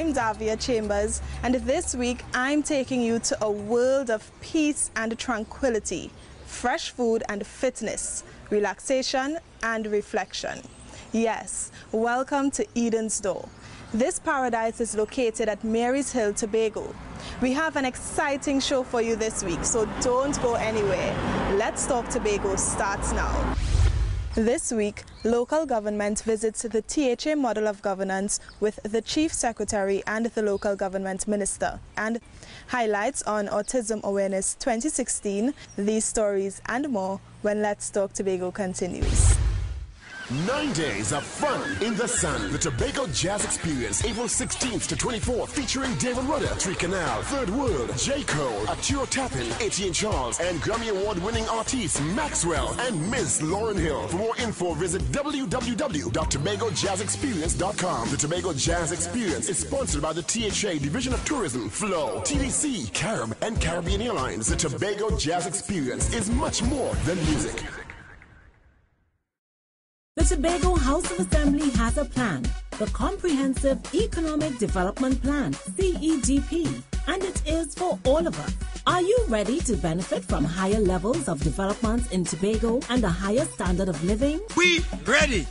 I'm Davia Chambers, and this week I'm taking you to a world of peace and tranquility, fresh food and fitness, relaxation and reflection. Yes, welcome to Eden's Door. This paradise is located at Mary's Hill, Tobago. We have an exciting show for you this week, so don't go anywhere. Let's Talk Tobago starts now. This week, local government visits the THA model of governance with the Chief Secretary and the local government minister, and highlights on Autism Awareness 2016, these stories and more when Let's Talk Tobago continues. 9 days of fun in the sun. The Tobago Jazz Experience, April 16th to 24th, featuring David Rudder, Tree Canal, Third World, J. Cole, Arturo Tappan, Etienne Charles, and Grammy Award-winning artists Maxwell and Miss Lauryn Hill. For more info, visit www.tobagojazzexperience.com. The Tobago Jazz Experience is sponsored by the THA Division of Tourism, Flow, TDC, Carib, and Caribbean Airlines. The Tobago Jazz Experience is much more than music. The Tobago House of Assembly has a plan, the Comprehensive Economic Development Plan, CEDP, and it is for all of us. Are you ready to benefit from higher levels of development in Tobago and a higher standard of living? We ready!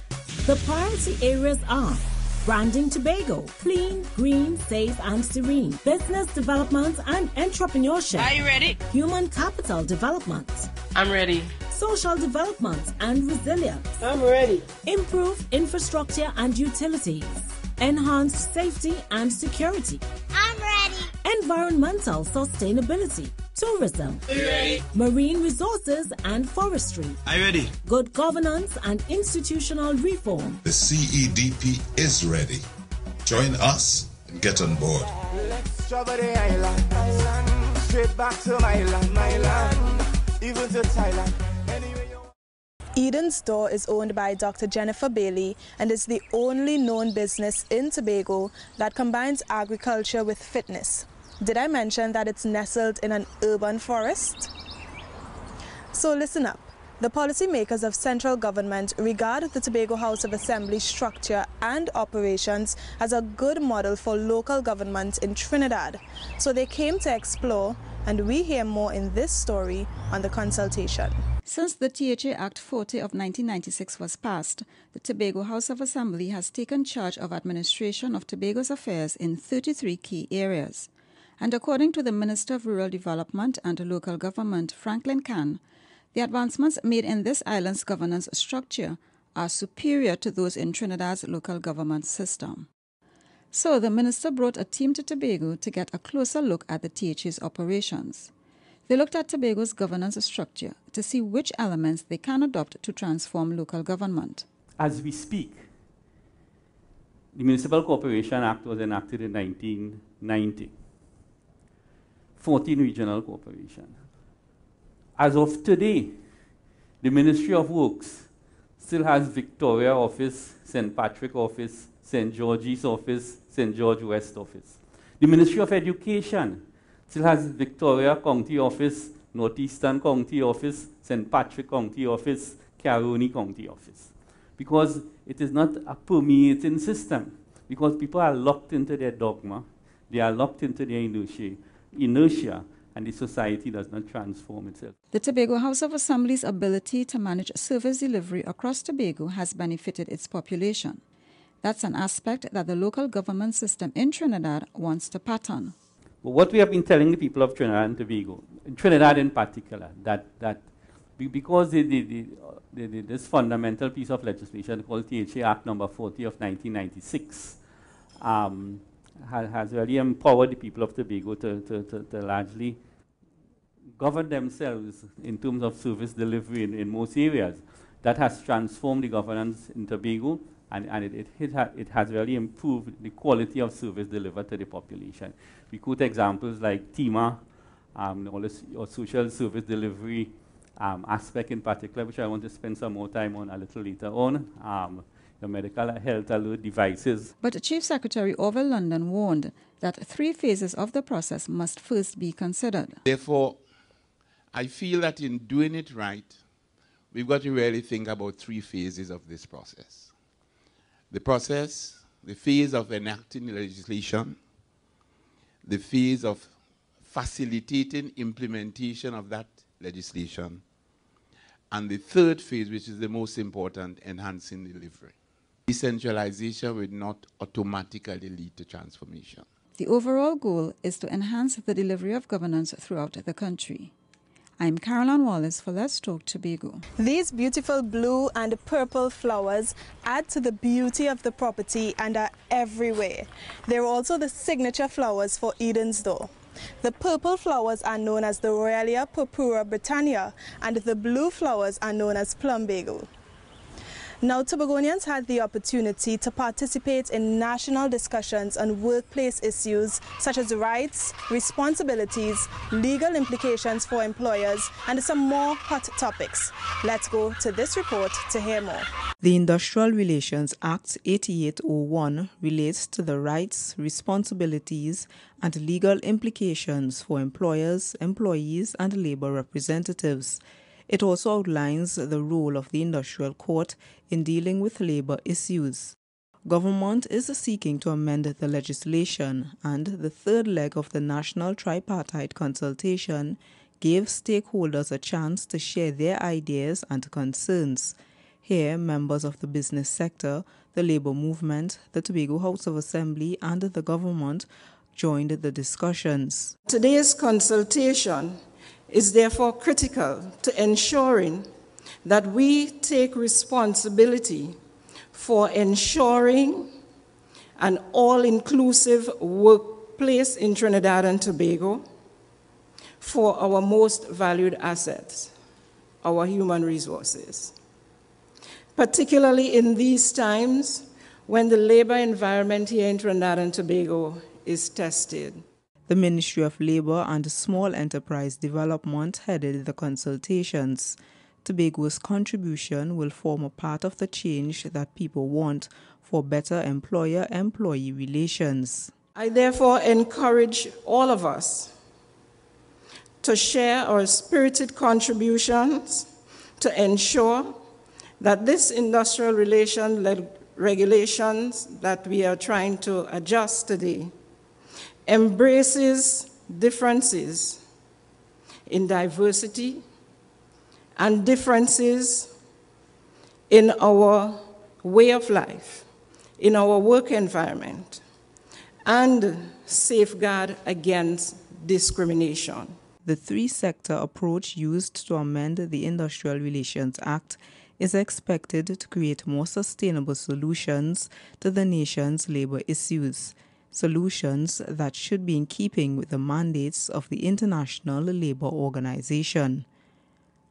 The priority areas are branding Tobago, clean, green, safe and serene, business development and entrepreneurship. Are you ready? Human capital development. I'm ready. Social development and resilience. I'm ready. Improved infrastructure and utilities. Enhanced safety and security. I'm ready. Environmental sustainability. Tourism. Are you ready? Marine resources and forestry. Are you ready? Good governance and institutional reform. The CEDP is ready. Join us and get on board. Let's travel the island, straight back to my land, even to Thailand. Eden's Door is owned by Dr. Jennifer Bailey and is the only known business in Tobago that combines agriculture with fitness. Did I mention that it's nestled in an urban forest? So listen up. The policymakers of central government regard the Tobago House of Assembly structure and operations as a good model for local government in Trinidad. So they came to explore, and we hear more in this story on the consultation. Since the THA Act 40 of 1996 was passed, the Tobago House of Assembly has taken charge of administration of Tobago's affairs in 33 key areas. And according to the Minister of Rural Development and Local Government, Franklin Can, the advancements made in this island's governance structure are superior to those in Trinidad's local government system. So the minister brought a team to Tobago to get a closer look at the THA's operations. They looked at Tobago's governance structure to see which elements they can adopt to transform local government. As we speak, the Municipal Corporation Act was enacted in 1990. 14 regional corporations. As of today, the Ministry of Works still has Victoria Office, St. Patrick Office, St. George's Office, St. George West Office. The Ministry of Education still has Victoria County Office, Northeastern County Office, St. Patrick County Office, Caroni County Office. Because it is not a permeating system. Because people are locked into their dogma, they are locked into their inertia, and the society does not transform itself. The Tobago House of Assembly's ability to manage service delivery across Tobago has benefited its population. That's an aspect that the local government system in Trinidad wants to pattern. But what we have been telling the people of Trinidad and Tobago, in Trinidad in particular, that because this fundamental piece of legislation called THA Act number 40 of 1996 has really empowered the people of Tobago to largely govern themselves in terms of service delivery in most areas. That has transformed the governance in Tobago, and it has really improved the quality of service delivered to the population. We quote examples like TIMA, all this social service delivery aspect in particular, which I want to spend some more time on a little later on. The medical health alert devices. But Chief Secretary Orville London warned that 3 phases of the process must first be considered. Therefore, I feel that in doing it right, we've got to really think about 3 phases of this process. The process the phase of enacting legislation, the phase of facilitating implementation of that legislation, and the third phase, which is the most important, enhancing delivery. Decentralization will not automatically lead to transformation. The overall goal is to enhance the delivery of governance throughout the country. I'm Caroline Wallace for Let's Talk Tobago. These beautiful blue and purple flowers add to the beauty of the property and are everywhere. They're also the signature flowers for Eden's Door. The purple flowers are known as the Royalia Purpura Britannia, and the blue flowers are known as Plumbago. Now, Tobagonians had the opportunity to participate in national discussions on workplace issues such as rights, responsibilities, legal implications for employers, and some more hot topics. Let's go to this report to hear more. The Industrial Relations Act 8801 relates to the rights, responsibilities, and legal implications for employers, employees, and labor representatives. It also outlines the role of the Industrial Court in dealing with labor issues. Government is seeking to amend the legislation, and the third leg of the National Tripartite Consultation gave stakeholders a chance to share their ideas and concerns. Here, members of the business sector, the labor movement, the Tobago House of Assembly, and the government joined the discussions. Today's consultation is therefore critical to ensuring that we take responsibility for ensuring an all-inclusive workplace in Trinidad and Tobago for our most valued assets, our human resources. Particularly in these times when the labor environment here in Trinidad and Tobago is tested. The Ministry of Labour and Small Enterprise Development headed the consultations. Tobago's contribution will form a part of the change that people want for better employer-employee relations. I therefore encourage all of us to share our spirited contributions to ensure that this industrial relation regulations that we are trying to adjust today embraces differences in diversity and differences in our way of life, in our work environment, and safeguard against discrimination. The three-sector approach used to amend the Industrial Relations Act is expected to create more sustainable solutions to the nation's labor issues. Solutions that should be in keeping with the mandates of the International Labour Organization.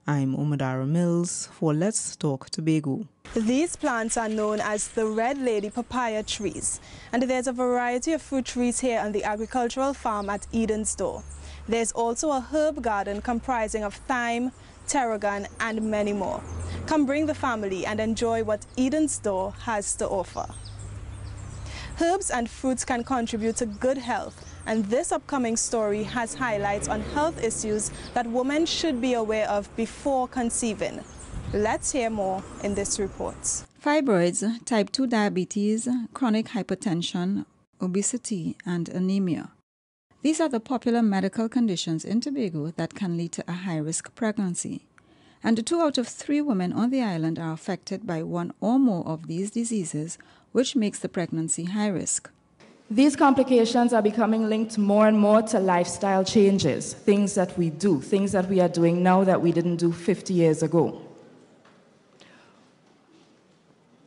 I'm Umadara Mills for Let's Talk Tobago. These plants are known as the Red Lady Papaya trees, and there's a variety of fruit trees here on the agricultural farm at Eden's Door. There's also a herb garden comprising of thyme, tarragon, and many more. Come bring the family and enjoy what Eden's Door has to offer. Herbs and fruits can contribute to good health, and this upcoming story has highlights on health issues that women should be aware of before conceiving. Let's hear more in this report. Fibroids, type 2 diabetes, chronic hypertension, obesity, and anemia. These are the popular medical conditions in Tobago that can lead to a high-risk pregnancy. And 2 out of 3 women on the island are affected by one or more of these diseases, which makes the pregnancy high risk. These complications are becoming linked more and more to lifestyle changes, things that we do, things that we are doing now that we didn't do 50 years ago.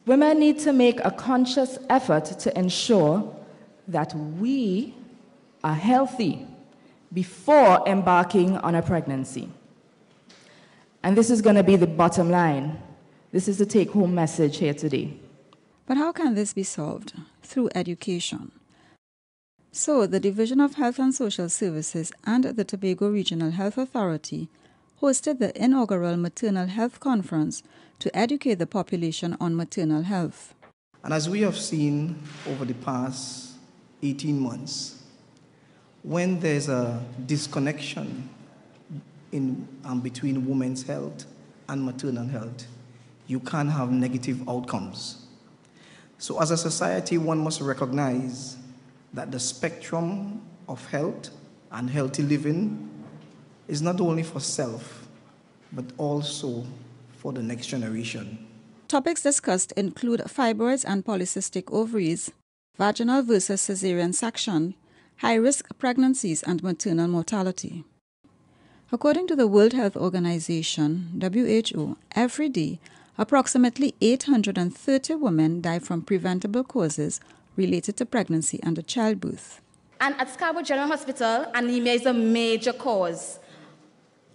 Women need to make a conscious effort to ensure that we are healthy before embarking on a pregnancy. And this is going to be the bottom line. This is the take-home message here today. But how can this be solved? Through education. So, the Division of Health and Social Services and the Tobago Regional Health Authority hosted the inaugural Maternal Health Conference to educate the population on maternal health. And as we have seen over the past 18 months, when there's a disconnection between women's health and maternal health, you can have negative outcomes. So as a society, one must recognize that the spectrum of health and healthy living is not only for self, but also for the next generation. Topics discussed include fibroids and polycystic ovaries, vaginal versus cesarean section, high-risk pregnancies, and maternal mortality. According to the World Health Organization, WHO, every day, approximately 830 women die from preventable causes related to pregnancy and childbirth. And at Scarborough General Hospital, anemia is a major cause.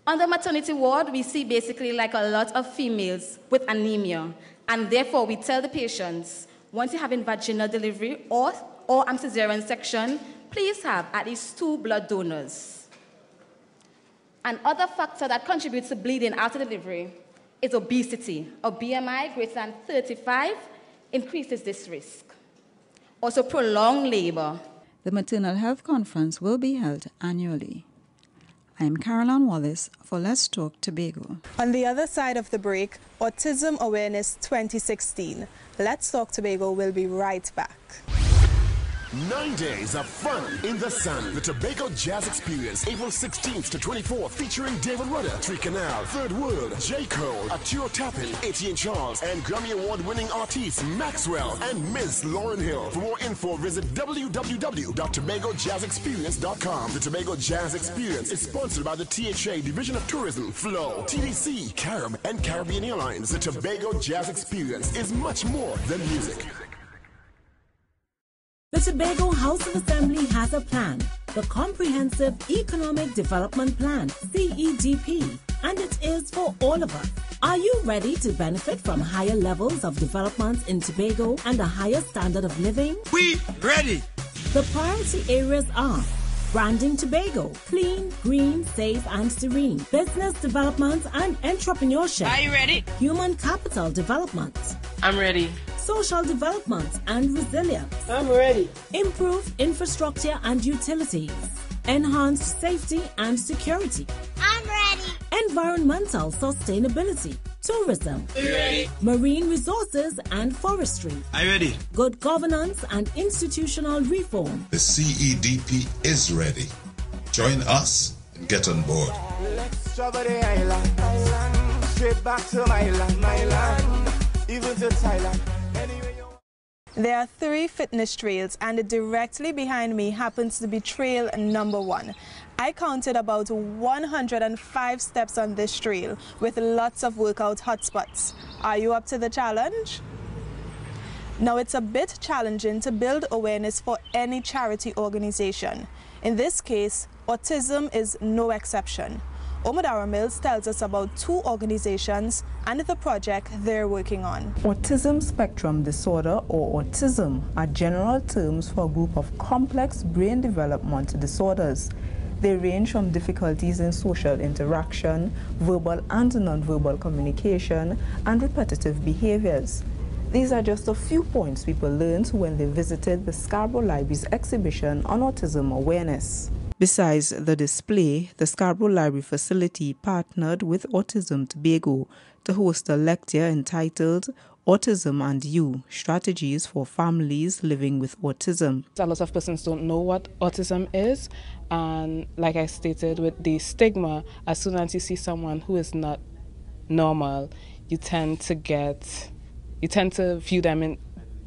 On the maternity ward, we see basically like a lot of females with anemia. And therefore, we tell the patients, once you're having vaginal delivery or cesarean section, please have at least 2 blood donors. Another factor that contributes to bleeding after delivery is obesity. A BMI greater than 35 increases this risk. Also, prolonged labor. The Maternal Health Conference will be held annually. I'm Caroline Wallace for Let's Talk Tobago. On the other side of the break, Autism Awareness 2016. Let's Talk Tobago will be right back. 9 days of fun in the sun. The Tobago Jazz Experience, April 16th to 24th, featuring David Rudder, Tree Canal, Third World, J. Cole, Arturo Tappan, Etienne Charles, and Grammy Award-winning artists Maxwell and Miss Lauryn Hill. For more info, visit www.tobagojazzexperience.com. The Tobago Jazz Experience is sponsored by the THA Division of Tourism, Flow, TDC, Carib, and Caribbean Airlines. The Tobago Jazz Experience is much more than music. The Tobago House of Assembly has a plan, the Comprehensive Economic Development Plan, CEDP, and it is for all of us. Are you ready to benefit from higher levels of development in Tobago and a higher standard of living? We ready! The priority areas are branding Tobago, clean, green, safe, and serene. Business development and entrepreneurship. Are you ready? Human capital development. I'm ready. Social development and resilience. I'm ready. Improved infrastructure and utilities. Enhanced safety and security. I'm ready. Environmental sustainability. Tourism. Are you ready? Marine resources and forestry. Are you ready? Good governance and institutional reform. The CEDP is ready. Join us and get on board. Let's travel the island, straight back to my land, even to Thailand. There are 3 fitness trails, and directly behind me happens to be trail number 1. I counted about 105 steps on this trail with lots of workout hotspots. Are you up to the challenge? Now, it's a bit challenging to build awareness for any charity organization. In this case, autism is no exception. Omadara Mills tells us about 2 organizations and the project they're working on. Autism spectrum disorder, or autism, are general terms for a group of complex brain development disorders. They range from difficulties in social interaction, verbal and nonverbal communication, and repetitive behaviors. These are just a few points people learned when they visited the Scarborough Library's exhibition on autism awareness. Besides the display, the Scarborough Library facility partnered with Autism Tobago to host a lecture entitled Autism and You, Strategies for Families Living with Autism. A lot of persons don't know what autism is, and like I stated, with the stigma, as soon as you see someone who is not normal, you tend to view them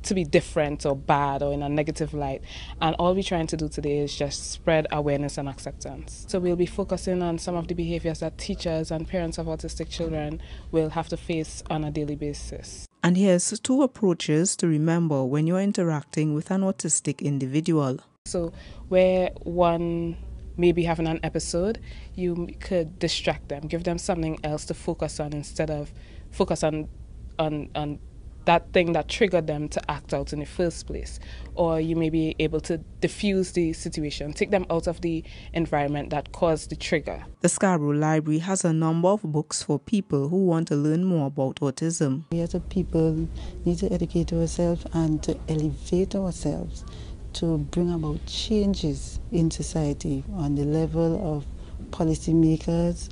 to be different or bad or in a negative light. And all we're trying to do today is just spread awareness and acceptance. So we'll be focusing on some of the behaviors that teachers and parents of autistic children will have to face on a daily basis. And here's 2 approaches to remember when you're interacting with an autistic individual. So where one may be having an episode, you could distract them, give them something else to focus on instead of focus on that thing that triggered them to act out in the first place. Or you may be able to diffuse the situation, take them out of the environment that caused the trigger. The Scarborough Library has a number of books for people who want to learn more about autism. We as a people need to educate ourselves and to elevate ourselves to bring about changes in society on the level of policymakers,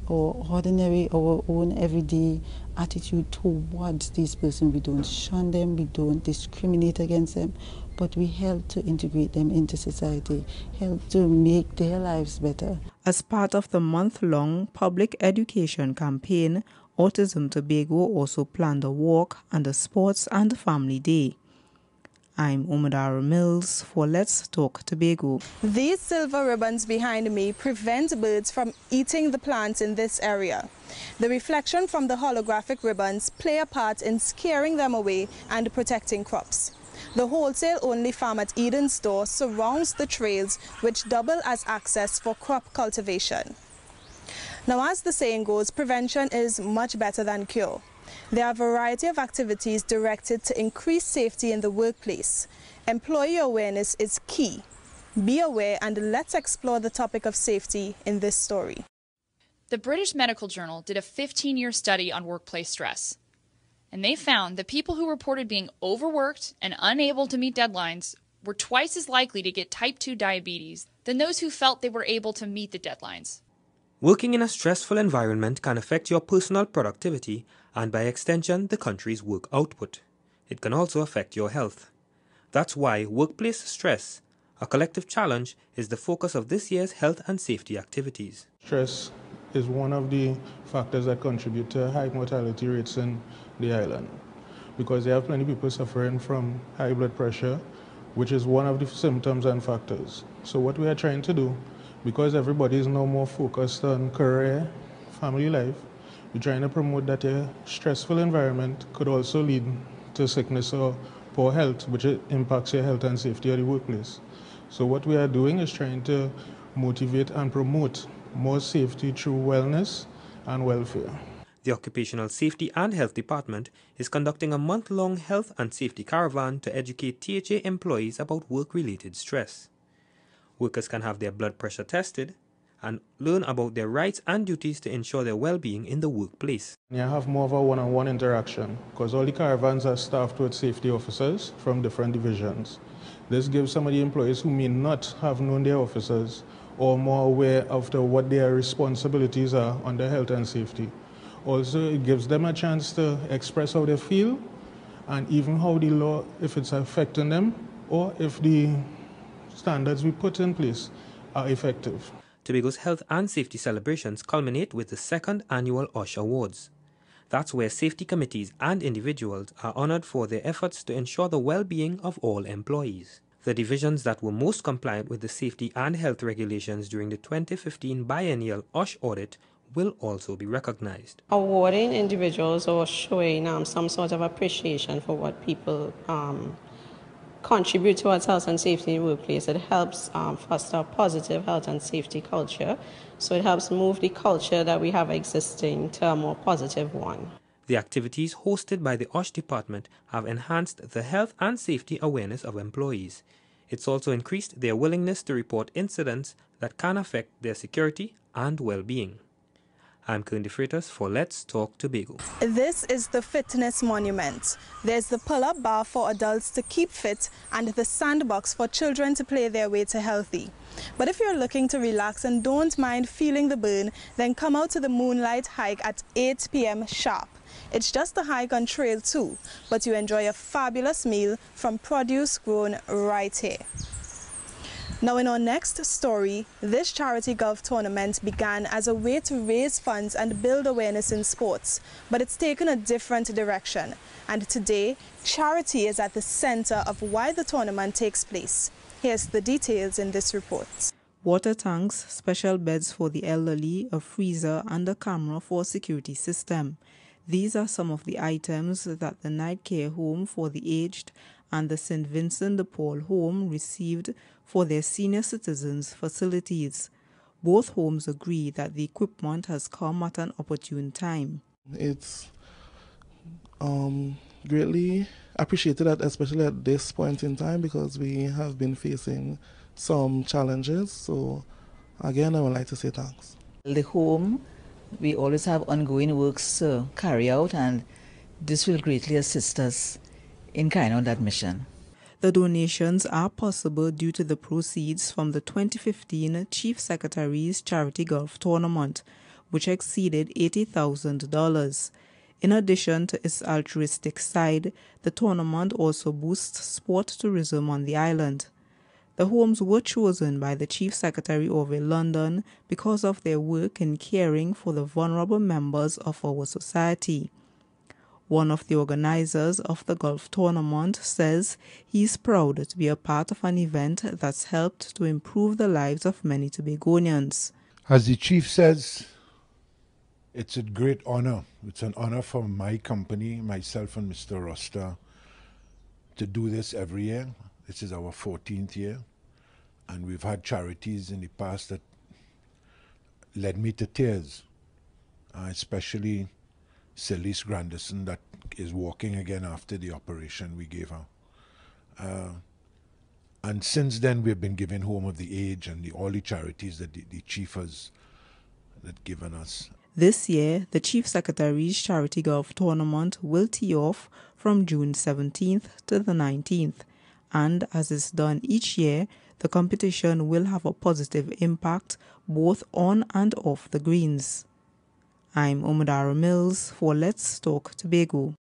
our own everyday attitude towards these persons. We don't shun them, we don't discriminate against them, but we help to integrate them into society, help to make their lives better. As part of the month-long public education campaign, Autism Tobago also planned a walk and a sports and family day. I'm Umadara Mills for Let's Talk Tobago. These silver ribbons behind me prevent birds from eating the plants in this area. The reflection from the holographic ribbons play a part in scaring them away and protecting crops. The wholesale-only farm at Eden store surrounds the trails, which double as access for crop cultivation. Now, as the saying goes, prevention is much better than cure. There are a variety of activities directed to increase safety in the workplace. Employee awareness is key. Be aware, and let's explore the topic of safety in this story. The British Medical Journal did a 15-year study on workplace stress, and they found that people who reported being overworked and unable to meet deadlines were twice as likely to get type 2 diabetes than those who felt they were able to meet the deadlines. Working in a stressful environment can affect your personal productivity and, by extension, the country's work output. It can also affect your health. That's why workplace stress, a collective challenge, is the focus of this year's health and safety activities. Stress is one of the factors that contribute to high mortality rates in the island, because there are plenty of people suffering from high blood pressure, which is one of the symptoms and factors. So what we are trying to do, because everybody is now more focused on career, family life, we're trying to promote that a stressful environment could also lead to sickness or poor health, which impacts your health and safety at the workplace. So what we are doing is trying to motivate and promote more safety through wellness and welfare. The Occupational Safety and Health Department is conducting a month-long health and safety caravan to educate THA employees about work-related stress. Workers can have their blood pressure tested and learn about their rights and duties to ensure their well-being in the workplace. You have more of a one-on-one interaction, because all the caravans are staffed with safety officers from different divisions. This gives some of the employees who may not have known their officers or more aware of what their responsibilities are under health and safety. Also, it gives them a chance to express how they feel and even how the law, if it's affecting them, or if the standards we put in place are effective. Tobago's health and safety celebrations culminate with the second annual OSH Awards. That's where safety committees and individuals are honored for their efforts to ensure the well-being of all employees. The divisions that were most compliant with the safety and health regulations during the 2015 biennial OSH audit will also be recognized. Awarding individuals or showing some sort of appreciation for what people contribute towards health and safety in the workplace. It helps foster a positive health and safety culture. So it helps move the culture that we have existing to a more positive one. The activities hosted by the OSH department have enhanced the health and safety awareness of employees. It's also increased their willingness to report incidents that can affect their security and well-being. I'm Kern DeFreitas for Let's Talk Tobago. This is the fitness monument. There's the pull-up bar for adults to keep fit and the sandbox for children to play their way to healthy. But if you're looking to relax and don't mind feeling the burn, then come out to the Moonlight Hike at 8 p.m. sharp. It's just a hike on trail too, but you enjoy a fabulous meal from produce grown right here. Now, in our next story, this charity golf tournament began as a way to raise funds and build awareness in sports, but it's taken a different direction. And today, charity is at the center of why the tournament takes place. Here's the details in this report. Water tanks, special beds for the elderly, a freezer, and a camera for a security system. These are some of the items that the Night Care Home for the Aged and the St. Vincent de Paul Home received for their senior citizens' facilities. Both homes agree that the equipment has come at an opportune time. It's greatly appreciated, especially at this point in time, because we have been facing some challenges. So again, I would like to say thanks. The home, we always have ongoing works to carry out, and this will greatly assist us in carrying out that mission. The donations are possible due to the proceeds from the 2015 Chief Secretaries Charity Golf Tournament, which exceeded $80,000. In addition to its altruistic side, the tournament also boosts sport tourism on the island. The homes were chosen by the Chief Secretary of London because of their work in caring for the vulnerable members of our society. One of the organizers of the golf tournament says he is proud to be a part of an event that's helped to improve the lives of many Tobagonians. As the chief says, it's a great honor. It's an honor for my company, myself and Mr. Rosta, to do this every year. This is our 14th year, and we've had charities in the past that led me to tears, especially Celeste Grandison, that is walking again after the operation we gave her. And since then, we've been giving Home of the Aged and all the charities that the chief has given us. This year, the Chief Secretary's charity golf tournament will tee off from June 17th to the 19th. And as is done each year, the competition will have a positive impact both on and off the greens. I'm Omadara Mills for Let's Talk Tobago.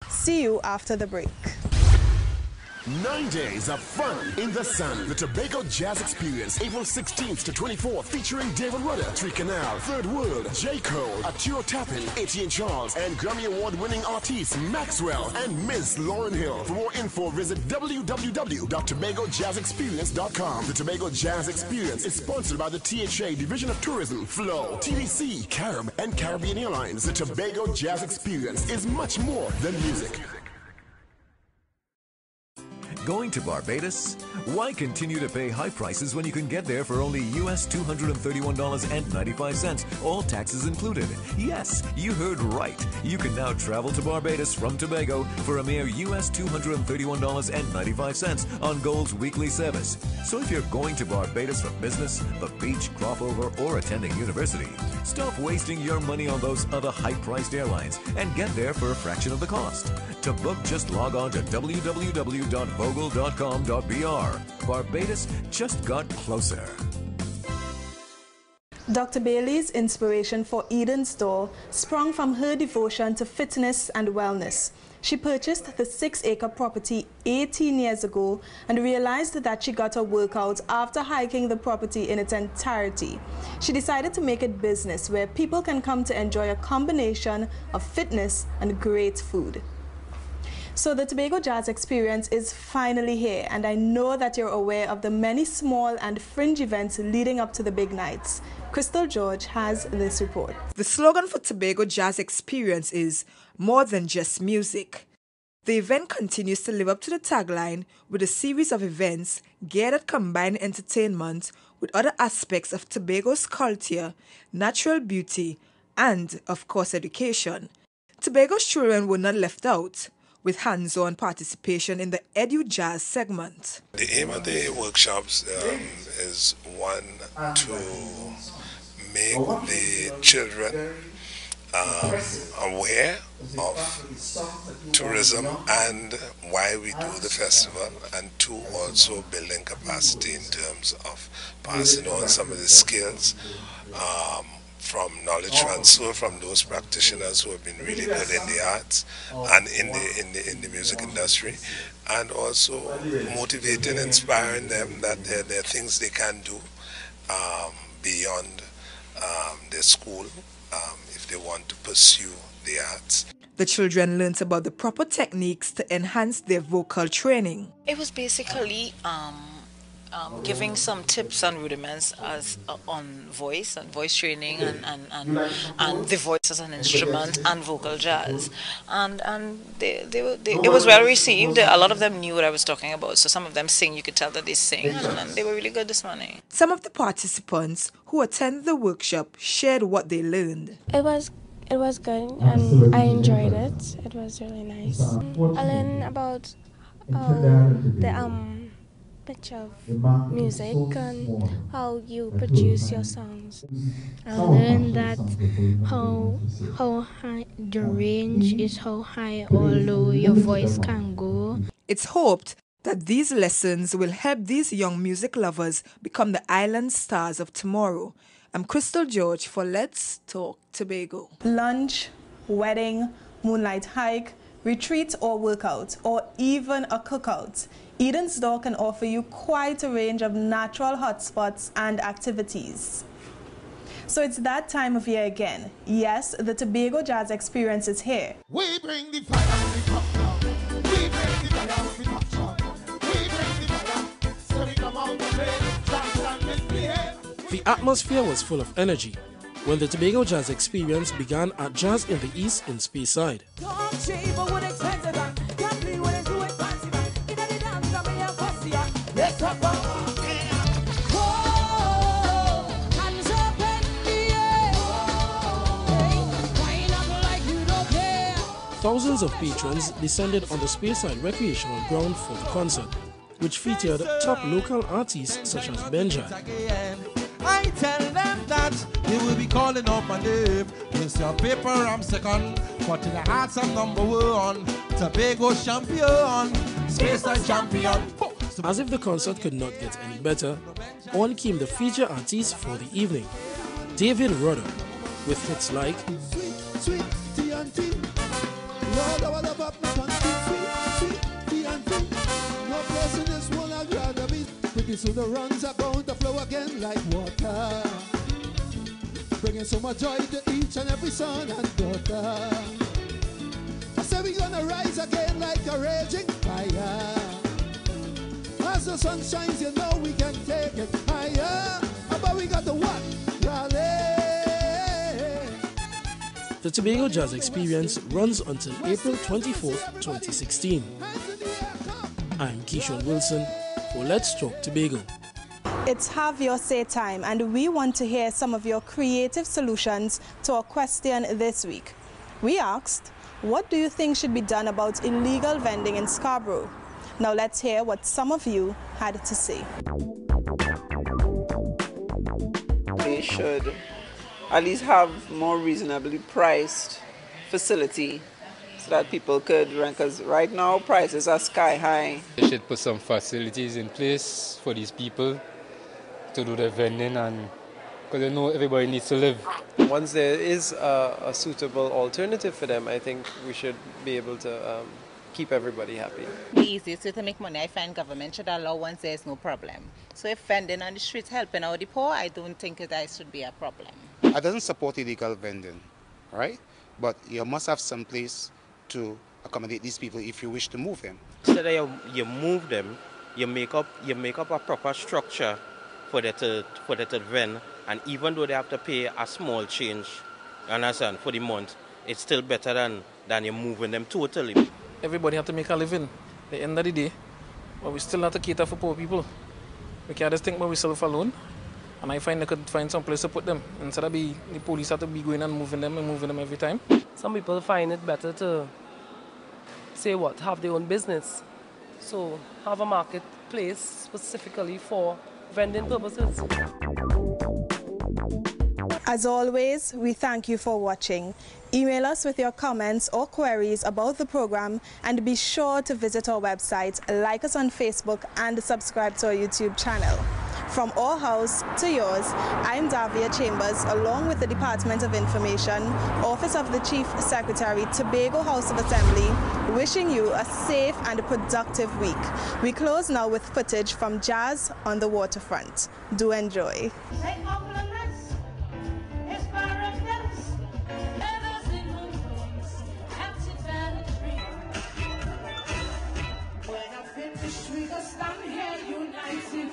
See you after the break. 9 days of fun in the sun. The Tobago Jazz Experience, April 16th to 24th, featuring David Rudder, Tree Canal, Third World, J. Cole, Arturo Tappan, Etienne Charles, and Grammy Award-winning artists Maxwell and Miss Lauryn Hill. For more info, visit www.tobagojazzexperience.com. The Tobago Jazz Experience is sponsored by the THA Division of Tourism, Flow, TDC, Carib, and Caribbean Airlines. The Tobago Jazz Experience is much more than music. Going to Barbados? Why continue to pay high prices when you can get there for only US $231.95, all taxes included? Yes, you heard right. You can now travel to Barbados from Tobago for a mere US $231.95 on Gold's weekly service. So if you're going to Barbados for business, the beach, crop over, or attending university, stop wasting your money on those other high-priced airlines and get there for a fraction of the cost. To book, just log on to www.vogel.com.br. Barbados just got closer. Dr. Bailey's inspiration for Eden's Door sprung from her devotion to fitness and wellness. She purchased the 6-acre property 18 years ago and realized that she got a workout after hiking the property in its entirety. She decided to make it business where people can come to enjoy a combination of fitness and great food. So the Tobago Jazz Experience is finally here, and I know that you're aware of the many small and fringe events leading up to the big nights. Crystal George has this report. The slogan for Tobago Jazz Experience is more than just music. The event continues to live up to the tagline with a series of events geared at combining entertainment with other aspects of Tobago's culture, natural beauty, and, of course, education. Tobago's children were not left out, with hands-on participation in the Edu Jazz segment. The aim of the workshops is one, to make the children aware of tourism and why we do the festival, and two, also building capacity in terms of passing on some of the skills from knowledge transfer from those practitioners who have been really good in the arts and in the music industry, and also motivating, inspiring them that there are things they can do beyond their school if they want to pursue the arts. The children learnt about the proper techniques to enhance their vocal training. It was basically giving some tips and rudiments as on voice and voice training and the voice as an instrument and vocal jazz, and it was well received. A lot of them knew what I was talking about, so some of them sing. You could tell that they sing, and they were really good this morning. Some of the participants who attended the workshop shared what they learned. It was good, and I enjoyed it. It was really nice. I learned about the pitch of music and how you produce your songs. I learned that how high the range is, how high or low your voice can go. It's hoped that these lessons will help these young music lovers become the island stars of tomorrow, I'm Crystal George for Let's Talk Tobago. Lunch, wedding, moonlight hike, retreat or workout, or even a cookout, Eden's Door can offer you quite a range of natural hotspots and activities. So it's that time of year again. Yes, the Tobago Jazz Experience is here. We bring the fire when we come down. We bring the fire when we come down. We bring the fire, so we come out to play. Dance and misbehave. The atmosphere was full of energy when the Tobago Jazz Experience began at Jazz in the East in Speyside. Thousands of patrons descended on the Speyside recreational ground for the concert, which featured top local artists such as Benja. I tell them that they will be calling up my name. This your paper, I'm second, but in the hearts I'm number one. Tobago champion, Speyside champion. As if the concert could not get any better, on came the feature artist for the evening, David Rudder, with hits like Sweet TNT. Lord, I will love up my sweet TNT. No place in this world I'd rather be. Pretty soon the runs are going to flow again like water, bringing so much joy to each and every son and daughter. I say we're gonna rise again like a raging fire. As the sun shines, you know we can take it higher. But we got the what? Rally. The Tobago Jazz Experience runs until April 24th, 2016. I'm Keishon Wilson for Let's Talk Tobago. It's Have Your Say time, and we want to hear some of your creative solutions to our question this week. We asked, what do you think should be done about illegal vending in Scarborough? Now let's hear what some of you had to say. They should at least have more reasonably priced facility so that people could rent, because right now prices are sky high. They should put some facilities in place for these people to do their vending, and because they know everybody needs to live. Once there is a suitable alternative for them, I think we should be able to keep everybody happy. The easiest way to make money, I find government should allow once there's no problem. So if vending on the streets helping out the poor, I don't think that should be a problem. I don't support illegal vending, right? But you must have some place to accommodate these people if you wish to move them. So that you move them, you make up a proper structure for them to vend, and even though they have to pay a small change, you understand, for the month, it's still better than you moving them totally. Everybody have to make a living at the end of the day, but we still have to cater for poor people. We can't just think about ourselves alone, and I find they could find some place to put them instead of the police have to be going and moving them every time. Some people find it better to have their own business, so have a marketplace specifically for vending purposes. As always, we thank you for watching. Email us with your comments or queries about the program, and be sure to visit our website, like us on Facebook, and subscribe to our YouTube channel. From our house to yours, I'm Davia Chambers, along with the Department of Information, Office of the Chief Secretary, Tobago House of Assembly, wishing you a safe and productive week. We close now with footage from Jazz on the Waterfront. Do enjoy. We stand here united.